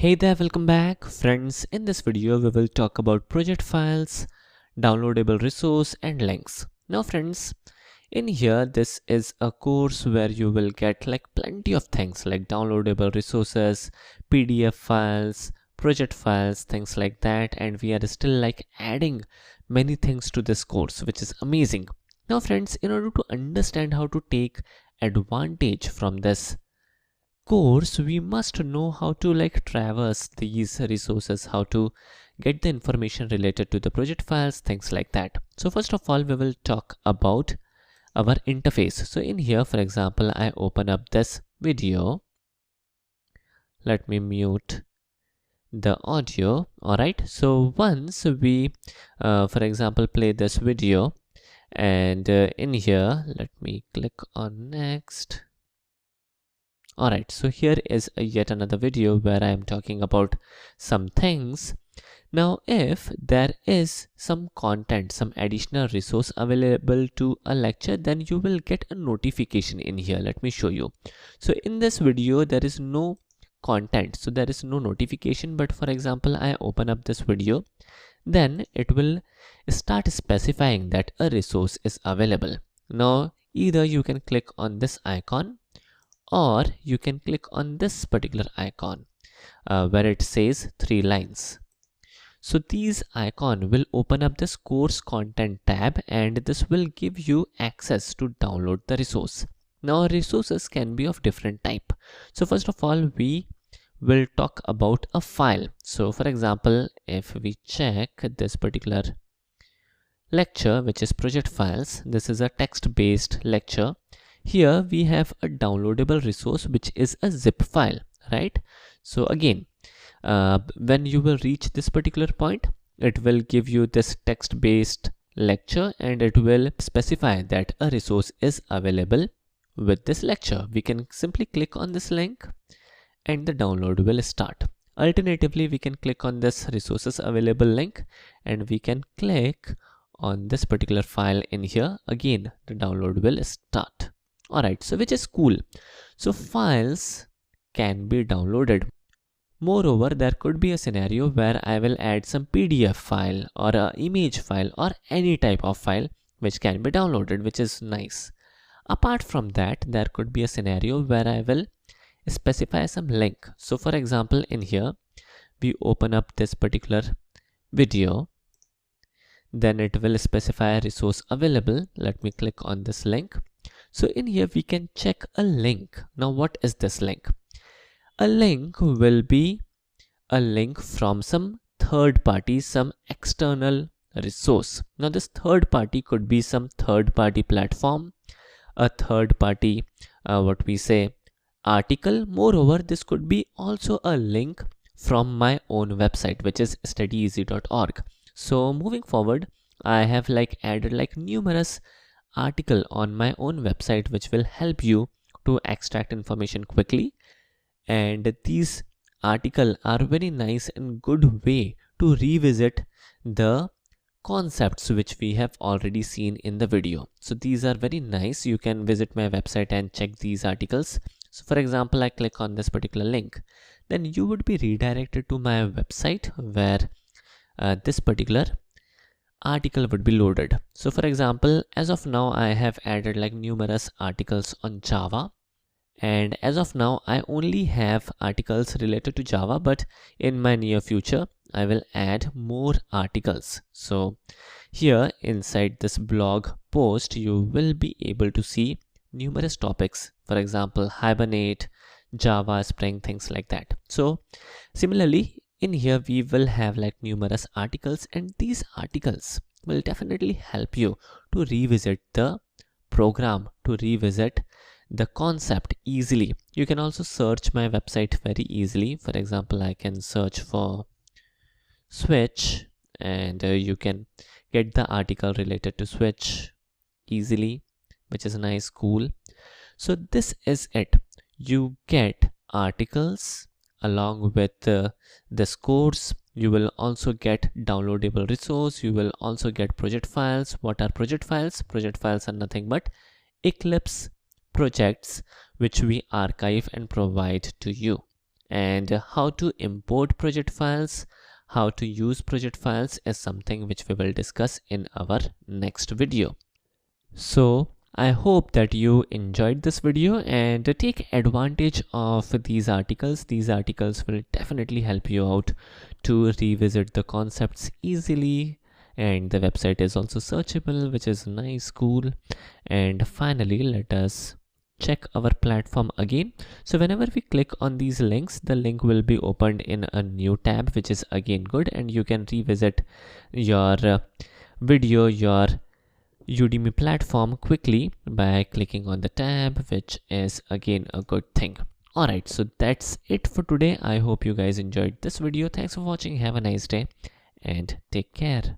Hey there, welcome back friends. In this video we will talk about project files, downloadable resource and links. Now friends, in here this is a course where you will get like plenty of things like downloadable resources, PDF files, project files, things like that, and we are still like adding many things to this course, which is amazing. Now friends, in order to understand how to take advantage from this course, we must know how to like traverse these resources, how to get the information related to the project files, things like that. So first of all, we will talk about our interface. So in here, for example, I open up this video. Let me mute the audio. All right, so once we for example play this video, and in here let me click on next. Alright, so here is yet another video where I am talking about some things. Now, if there is some content, some additional resource available to a lecture, then you will get a notification in here. Let me show you. So in this video, there is no content, so there is no notification. But for example, I open up this video, then it will start specifying that a resource is available. Now, either you can click on this icon, or you can click on this particular icon where it says 3 lines. So these icon will open up this course content tab, and this will give you access to download the resource. Now resources can be of different type. So first of all, we will talk about a file. So for example, if we check this particular lecture, which is project files, this is a text-based lecture. Here we have a downloadable resource which is a zip file, right? So again, when you will reach this particular point, it will give you this text-based lecture, and it will specify that a resource is available with this lecture. We can simply click on this link and the download will start. Alternatively, we can click on this resources available link and we can click on this particular file in here. Again, the download will start. Alright, so which is cool. So files can be downloaded. Moreover, there could be a scenario where I will add some PDF file or a image file or any type of file which can be downloaded, which is nice. Apart from that, there could be a scenario where I will specify some link. So for example, in here, we open up this particular video, then it will specify a resource available. Let me click on this link. So in here we can check a link. Now what is this link? A link will be a link from some third party, some external resource. Now this third party could be some third party platform, a third party article. Moreover, this could be also a link from my own website, which is studyeasy.org. So moving forward, I have like added like numerous article on my own website which will help you to extract information quickly, and these articles are very nice and good way to revisit the concepts which we have already seen in the video. So these are very nice. You can visit my website and check these articles. So for example, I click on this particular link, then you would be redirected to my website where this particular article would be loaded. So for example, as of now, I have added like numerous articles on Java, and as of now I only have articles related to Java, but in my near future I will add more articles. So here inside this blog post, you will be able to see numerous topics, for example Hibernate, Java, Spring, things like that. So similarly, in here we will have like numerous articles, and these articles will definitely help you to revisit the program, to revisit the concept easily. You can also search my website very easily. For example, I can search for switch, and you can get the article related to switch easily, which is nice, cool. So this is it. You get articles along with this course. You will also get downloadable resource. You will also get project files. What are project files? Project files are nothing but Eclipse projects which we archive and provide to you. and how to import project files, how to use project files is something which we will discuss in our next video. So I hope that you enjoyed this video and take advantage of these articles. These articles will definitely help you out to revisit the concepts easily, and the website is also searchable, which is nice, cool. And finally, let us check our platform again. So whenever we click on these links, the link will be opened in a new tab, which is again good, and you can revisit your video, your Udemy platform quickly by clicking on the tab, which is again a good thing. Alright, so that's it for today. I hope you guys enjoyed this video. Thanks for watching. Have a nice day and take care.